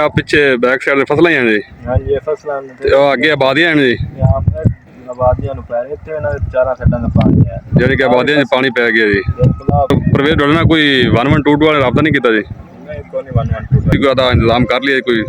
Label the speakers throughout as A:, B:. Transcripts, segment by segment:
A: ਆ ਪਿੱਛੇ back side ਤੇ ਫਸਲਾਂ ਹੀ ਆ ਜੀ।
B: ਹਾਂਜੀ ਇਹ ਫਸਲਾਂ ਨੇ
A: ਤੇ ਉਹ ਅੱਗੇ ਆਬਾਦੀਆਂ ਨੇ ਜੀ।
B: ਆਪਣੇ ਆਬਾਦੀਆਂ ਨੂੰ ਪੈ ਰਹੇ ਇੱਥੇ ਇਹਨਾਂ ਦੇ ਚਾਰਾਂ ਖੱਡਾਂ ਦਾ ਪਾਣੀ ਹੈ
A: ਜਿਹੜੀ ਕਿ ਆਬਾਦੀਆਂ 'ਚ ਪਾਣੀ ਪੈ ਗਿਆ ਜੀ।
B: ਬਿਲਕੁਲ
A: ਪ੍ਰਵੇਸ਼ ਤੁਹਾਡੇ ਨਾਲ ਕੋਈ 1122 ਵਾਲੇ ਰਾਬਤਾ ਨਹੀਂ ਕੀਤਾ ਜੀ?
B: ਨਹੀਂ ਕੋਈ ਨਹੀਂ ਬਣਨ
A: ਕੋਈ ਦਾ ਇੰਤਜ਼ਾਮ ਕਰ ਲਿਆ ਕੋਈ?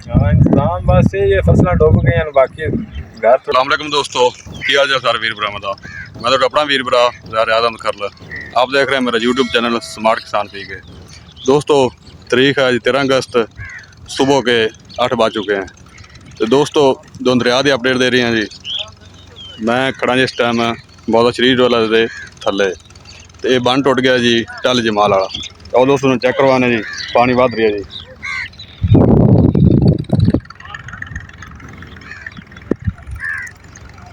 B: ਹਾਂ ਇੰਤਜ਼ਾਮ ਬਸ ਇਹ ਫਸਲਾਂ ਡੁੱਬ ਗਈਆਂ ਨੇ ਬਾਕੀ घर तो।
A: अस्सलाम वालेकुम दोस्तों, की हाल है सारे वीर भरावां दा। मैं तो अपना वीर भरा ज़ाहिर आज़म खरल। आप देख रहे हैं मेरा यूट्यूब चैनल स्मार्ट किसान पी के। दोस्तों तारीख है 13 अगस्त, सुबह के 8 बज चुके हैं। तो दोस्तों जो दरिया की अपडेट दे रही हैं जी। मैं खड़ा जी इस टाइम बहुत शरीर वाला दे थले, तो ये बन टुट गया जी टल जमाल वाला। तो दोस्तों चेक करवाने जी, पानी वध रहा जी।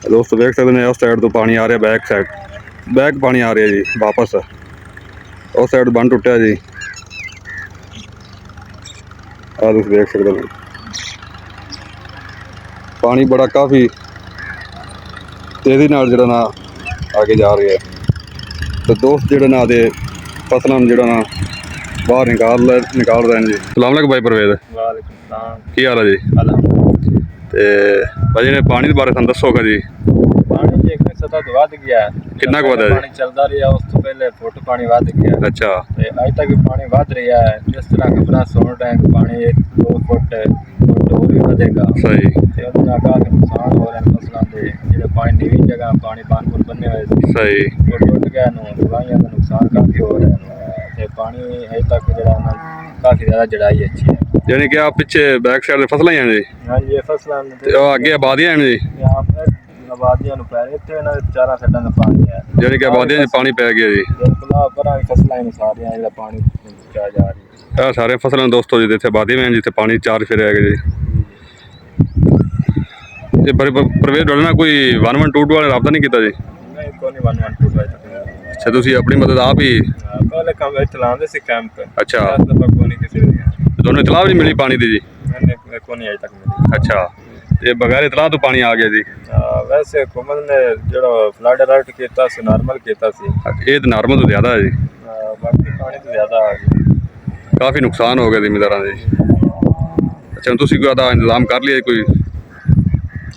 A: दोस्तों देख सकते हैं उस साइड तो पानी आ रहा, बैक साइड बैक पानी आ रहा जी वापस। उस साइड बन टुटिया जी, आ देख सकते हैं पानी बड़ा काफ़ी तेज़ी नाल जिहड़ा ना आगे जा रहा है। तो दोस्त जिहड़े ना दे फसलों जिहड़ा ना बाहर निकाल रहे हैं जी। सलाम अलैकुम भाई परवेज, की हाल है जी? तो भाई ने पानी के बारे सानूं दसोगा जी।
B: पानी जी एक सतह तो वध गया है,
A: कितना वध है?
B: पानी चलता रहा उस तो पहले फुट पानी वध गया।
A: अच्छा,
B: ते अज तक पानी वध रहा है। जिस तरह खबर सुन रहे हैं पानी 2 फुट और भी वधेगा।
A: सही।
B: ते उहदे नाल काफी नुकसान हो रहे हैं फसलों के। जिहड़े पानी नीवी जगह पानी बांध बने हुए सी,
A: सही
B: वो टुट गया नु दवाइयां का नुकसान काफी हो रहा है। ते पानी अज तक जिहड़ा ना काफी ज्यादा जड़ाई अच्छी है।
A: यानी कि आप पिछे बैक साइड ते फसलां ही हैं जी।
B: हाँ जी ये फसलां ने
A: ते ओह अगे आबादियां हैं जी।
B: यहाँ पे आबादियां पै रहे थे इन्हां दे चारां खड्डां दा पानी है।
A: यानी कि आबादियां 'च पानी पै गया जी।
B: बिल्कुल पर फसलां ही सारियां जिहड़ा पानी पहुंचा जा रही है।
A: सारे फसलां दोस्तों जी इत्थे आबादी में जिथे पानी चार फिर है जी। ये प्रवेश ਤੁਹਾਡੇ ਨਾਲ कोई 1122 वाले राबता नहीं किया जी?
B: नहीं कोई नहीं 112 तक।
A: अच्छा, तुसी अपनी मदद आप ही?
B: पहले काम चलाते सी कैंप।
A: अच्छा,
B: कोई नहीं किसी ने
A: दोनों इतला भी नहीं मिली पानी दी जी?
B: मैंने कोई नहीं अज तक मिली।
A: अच्छा, ये बगैर इतला तो पानी आ गया जी?
B: वैसे हुकूमत ने जो फ्लड अलर्ट किया सी नॉर्मल किया सी।
A: ये तो नॉर्मल तो ज़्यादा है जी।
B: बाकी पानी तो ज़्यादा आ गया,
A: काफ़ी नुकसान हो गया जिमीदारां दे। अच्छा, तुसी कोई दा इंतजाम कर लिया कोई?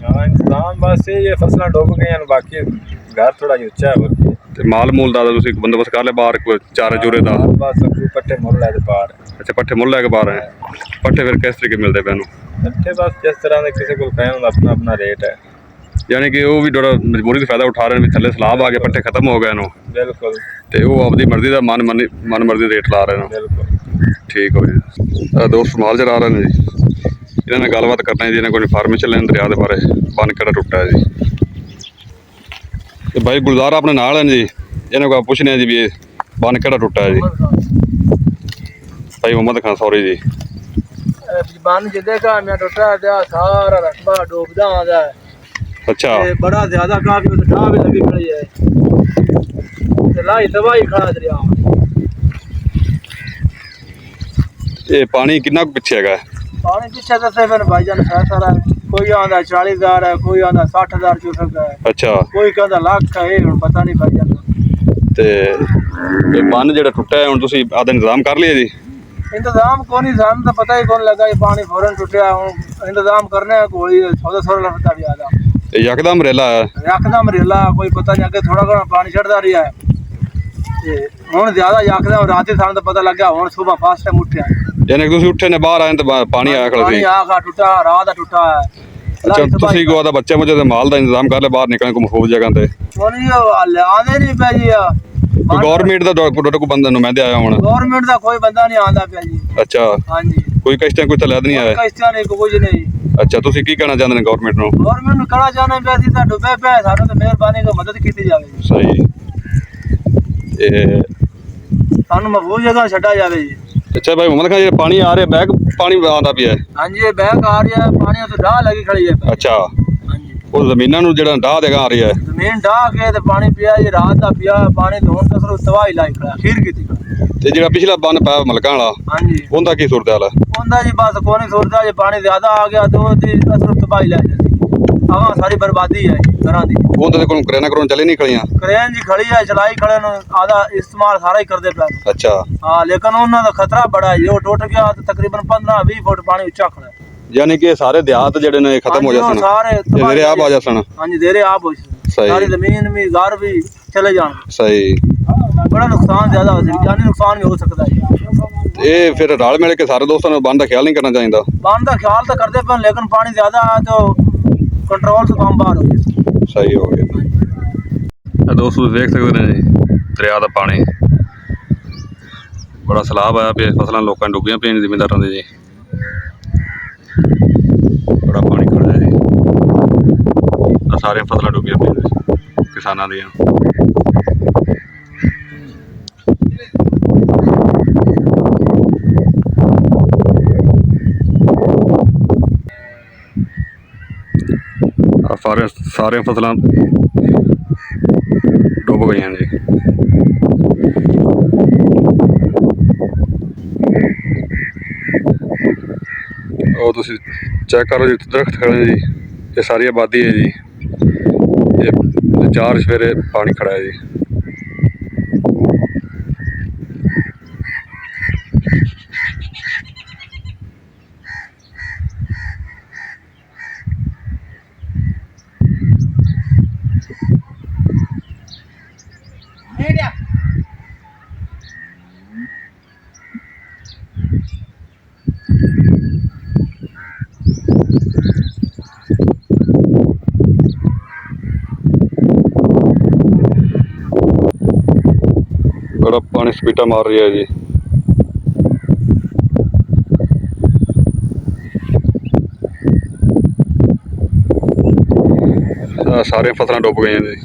B: हाँ इंतजाम बस ये फसलां डुब गई हैं। बाकी घर थोड़ा उच्चा है।
A: ते माल मूल दा तुसी बंदोबस्त कर लिया बाहर कोई चारे चूरे दा?
B: बस पट्टे मुल लैके बाहर।
A: अच्छा, पट्ठे मुल लैके बाहर हैं। पट्ठे फिर किस तरीके मिलते पैनू?
B: पट्ठे बस जिस तरह के किसी को कहें अपना अपना रेट है।
A: यानी कि वो भी थोड़ा मजबूरी का फायदा उठा रहे हैं भी थले सलाब आ गए, पट्ठे खत्म हो गए नो,
B: बिल्कुल
A: ते वो अपनी मर्जी का मन मर्जी रेट ला रहे हैं।
B: बिल्कुल
A: ठीक हो जी। दोस्त माल चला रहे हैं जी। इन्होंने गलबात करना है जी, इन्हें कोई इन्फॉर्मेशन लेने दरिया के बारे बन केड़ा टुटा है जी। तो भाई गुलजार अपने नाल हैं जी, इन्हें को पूछने जी भी ये बन केड़ा टुटा है जी? भाई मोहम्मद खान सॉरी जी।
B: बन जिदेगा मैं टुटा दिया सारा रकबा डूबदा आंदा है।
A: अच्छा,
B: बड़ा ज्यादा काफी उठा भी लगी खड़ी है। ते लाई दवाई खड़ा दरिया
A: ये पानी कितना पिछे है?
B: पानी पीछे दसे फिर भाईजान सारा कोई आंदा 40,000 है, कोई आंदा 60,000 क्यूसेक है।
A: अच्छा,
B: कोई कहता लाख है, हुण पता नहीं भाईजान।
A: ते ये बन जेड़ा टुटा है हुण तुसी आदा इंतजाम कर लिया जी?
B: इंतजाम को नहीं, सानू तो पता ही कौन लगा ये पानी फौरन टुटिया। हुण इंतजाम करने कोई 1400 लफता भी आदा
A: यकदम रेला है,
B: यकदम रेला कोई पता नहीं। अगे थोड़ा घना पानी चढ़ता रहा है, हुण ज्यादा यकदम रात सानू तो पता लग गया। हुण सुबह फास्ट टाइम उठे
A: यानी कि तुसी उठे ने बाहर आए तो पानी आया खड़ा सी?
B: आ टुटा रात दा टुटा है।
A: अच्छा, तुसी को आदा बच्चे मुझे माल दा इंतजाम कर ले बाहर निकलने को महफूज जगह ते?
B: आंदे नहीं पे जी।
A: गवर्नमेंट दा को बंदा नुमाइंदे आया होना?
B: गवर्नमेंट दा कोई बंदा नहीं आंदा पे जी।
A: अच्छा,
B: हां जी,
A: कोई कष्ट कोई तलैद नहीं आया?
B: कष्ट नहीं कुछ नहीं।
A: अच्छा, तुसी की कहना चाहते हैं गवर्नमेंट नु?
B: गवर्नमेंट नु कहना चाहना पे सी ता डुबे पे सानू तो मेहरबानी को मदद कीती जावे।
A: सही। ए
B: सानू महफूज जगह छड्डा जावे जी।
A: अच्छा भाई मोहम्मद खान, ये पानी आ रहा है, बैग पानी आंदा पिया है?
B: हां जी, ये बैग आ रही है, पानी तो डाह लगी खड़ी है।
A: अच्छा,
B: हां जी,
A: वो जमीनां नु जेड़ा डाह देगा आ रही है?
B: जमीन डाह के ते पानी पिया जी, रात दा पिया पानी तो हुण तसरो तबाही लाई खड़ा खीर कीती खड़ा।
A: ते जेड़ा पिछला बन पाया मलकां वाला,
B: हां जी,
A: उनदा की सूरत हाल है?
B: उनदा जी बस कोई नहीं सोचदा जी, पानी ज्यादा आ गया तो ओदी असर तबाही लाई जाती। ਆਵਾਂ ਸਾਰੀ ਬਰਬਾਦੀ ਹੈ ਘਰਾਂ ਦੀ।
A: ਉਹਦੇ ਕੋਲ ਕਰੇਨਾ ਕਰੋਨ ਚੱਲੇ ਨਹੀਂ ਖੜੀਆਂ
B: ਕਰੇਨ ਜੀ ਖੜੀ ਹੈ, ਚਲਾਈ ਖੜੇ ਨੂੰ ਆਦਾ ਇਸਤੇਮਾਲ ਸਾਰਾ ਹੀ ਕਰਦੇ ਪਏ।
A: ਅੱਛਾ
B: ਹਾਂ, ਲੇਕਿਨ ਉਹਨਾਂ ਦਾ ਖਤਰਾ ਬੜਾ ਹੈ, ਉਹ ਟੁੱਟ ਗਿਆ ਤਾਂ ਤਕਰੀਬਨ 15-20 ਫੁੱਟ ਪਾਣੀ ਉੱਚਾ ਖੜਾ ਹੈ।
A: ਯਾਨੀ ਕਿ ਸਾਰੇ ਦਿਹਾਤ ਜਿਹੜੇ ਨੇ ਖਤਮ ਹੋ ਜਾਸਣ,
B: ਸਾਰੇ
A: ਦੇਰੇ ਆਪ ਆ ਜਾਸਣ।
B: ਹਾਂਜੀ, ਦੇਰੇ ਆਪ ਹੋ
A: ਸਹੀ।
B: ਸਾਰੀ ਜ਼ਮੀਨ ਵੀ ਘਰ ਵੀ ਚਲੇ ਜਾਣ।
A: ਸਹੀ।
B: ਬੜਾ ਨੁਕਸਾਨ ਜ਼ਿਆਦਾ ਹੋ ਸਕਦਾ, ਜਾਨੀ ਨੁਕਸਾਨ ਵੀ ਹੋ ਸਕਦਾ ਹੈ।
A: ਇਹ ਫਿਰ ਰਲ ਮਿਲ ਕੇ ਸਾਰੇ ਦੋਸਤਾਂ ਨੂੰ ਬੰਦ ਦਾ ਖਿਆਲ ਨਹੀਂ ਕਰਨਾ ਚਾਹੀਦਾ।
B: ਬੰਦ ਦਾ ਖਿਆਲ ਤਾਂ ਕਰਦੇ ਪਏ, ਲੇਕਿਨ ਪਾਣੀ ਜ਼ਿਆਦਾ ਹੈ ਤਾਂ ਕੰਟਰੋਲ ਤੋਂ ਕੰਮ ਬਾਹਰ ਹੋ ਜਾਏ।
A: ਸਹੀ ਹੋ ਗਿਆ। ਦੋਸਤੋ ਦੇਖ ਸਕਦੇ ਨੇ ਜੀ ਦਰਿਆ ਦਾ ਪਾਣੀ ਬੜਾ ਸਲਾਬ ਆਇਆ ਪਿਆ, ਫਸਲਾਂ ਲੋਕਾਂ ਨੂੰ ਡੁੱਬੀਆਂ ਪਈਆਂ ਜ਼ਿਮੀਂਦਾਰਾਂ ਦੇ ਜੀ। ਬੜਾ ਪਾਣੀ ਖੜਾ ਹੈ ਜੀ, ਸਾਰੀਆਂ ਫਸਲਾਂ ਡੁੱਬੀਆਂ ਪਈਆਂ ਕਿਸਾਨਾਂ ਦੀਆਂ। ਸਾਰੀਆਂ ਫਸਲਾਂ ਡੁੱਬ ਗਈਆਂ ਜੀ। ਉਹ ਤੁਸੀਂ ਚੈੱਕ ਕਰੋ ਜੀ, ਦਰਖਤ ਖੜੇ ਜੀ, ਇਹ ਸਾਰੀ ਆਬਾਦੀ ਹੈ ਜੀ। ਇਹ 4 ਸਵੇਰੇ ਪਾਣੀ ਖੜਾ ਹੈ ਜੀ। बड़ा पानी स्पीटा मार रही है जी। सारे फसलें डुब गई जी।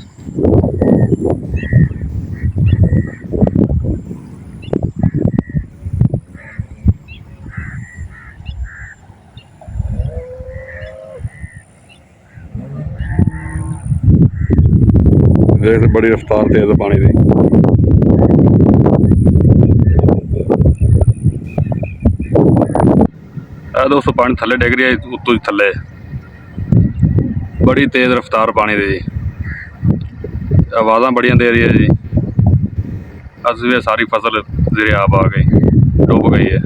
A: देख बड़ी रफ्तार तेज है पानी की। दोस्तों पानी थले डिग रही है, उत्तों थले बड़ी तेज रफ्तार पानी दी जी, आवाज़ा बड़िया दे रही है जी। अस भी सारी फसल दरियाब आ गई, डूब गई है।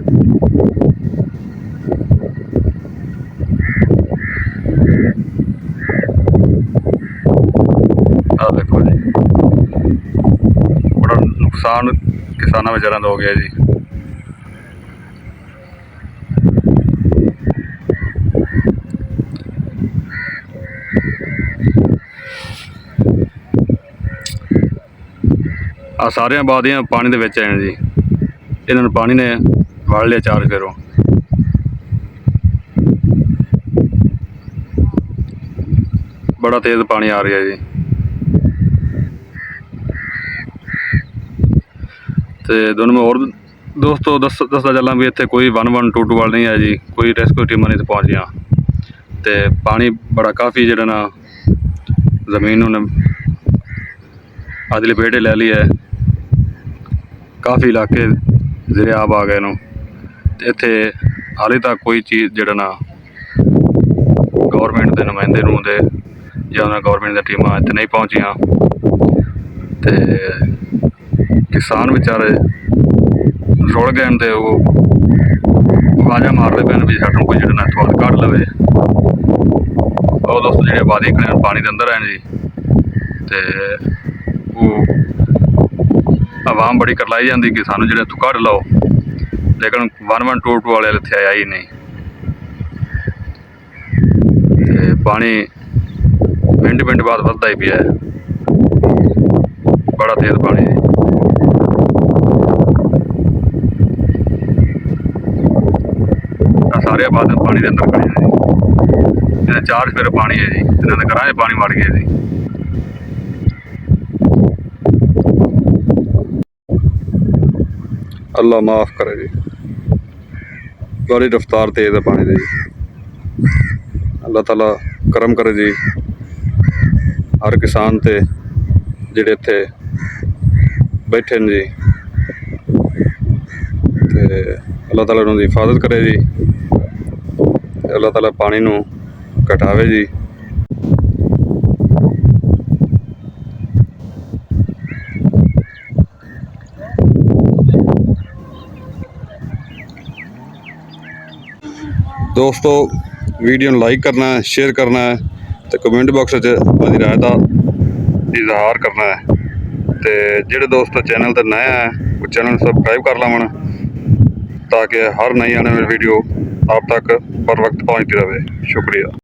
A: आ देखो जी, बड़ा नुकसान किसानों बेचारों का हो गया जी। आ सारिया आबादियां पानी दे विच हैं जी, इन्होंने पानी ने वड़ लिया 4 फेरों। बड़ा तेज पानी आ रहा है जी। तो दोनों में और दोस्तों दसदा चला भी इत्थे कोई 1122 वाल नहीं है जी, कोई रेस्क्यू टीमां नहीं पहुँचियां। तो पानी बड़ा काफ़ी जिहड़ा ना जमीन उन्हें अज लपेटे लै ली है, काफ़ी इलाके दरियाब आ गए नूं। इत्थे हाले तक कोई चीज़ जिहड़ा ना गौरमेंट के नुमाइंदे नूं दे जां गौरमेंट दी टीमां इत्थे नहीं पहुँचियां। ते किसान बेचारे रुड़ गए ते वो आवाज़ां मारदे पे भी सानूं कोई जिहड़ा ना इत्थों कढ लवे। और दोस्तों जिहड़े आबादी खड़े पानी दे अंदर हैं जी, ते आवाम बड़ी करलाई जाती कि सानू जो इतों कढ़ लो, लेकिन 1122 वाले इत्थे आया ही नहीं। ते पानी मिंट बाद वधदा ही पिया है, बड़ा तेज पानी है। सारे आबाद पानी के अंदर खड़े हैं जी, 4 फेर पानी है जी, इन्होंने घरां पानी वड़ गया जी। अल्लाह माफ़ करे जी, बड़ी रफ्तार तेज है पानी की। अल्लाह ताला करम करे जी हर किसान ते जिहड़े इत्थे बैठे जी, ते अल्लाह ताला उन्हां दी हिफाजत करे जी। अल्लाह ताला पानी नूं घटावे जी। ਦੋਸਤੋ ਵੀਡੀਓ ਨੂੰ ਲਾਈਕ ਕਰਨਾ ਹੈ, ਸ਼ੇਅਰ ਕਰਨਾ ਹੈ ਤੇ ਕਮੈਂਟ ਬਾਕਸ ਵਿੱਚ ਆਪਣੀ ਰਾਏ ਦਾ ਇਜ਼ਹਾਰ ਕਰਨਾ ਹੈ। ਤੇ ਜਿਹੜੇ ਦੋਸਤ ਚੈਨਲ ਤੇ ਨਏ ਹੈ ਉਹ ਚੈਨਲ ਨੂੰ ਸਬਸਕ੍ਰਾइब कर लवन ताकि हर नई आने वाली वीडियो आप तक बर वक्त पहुँचती रहे। शुक्रिया।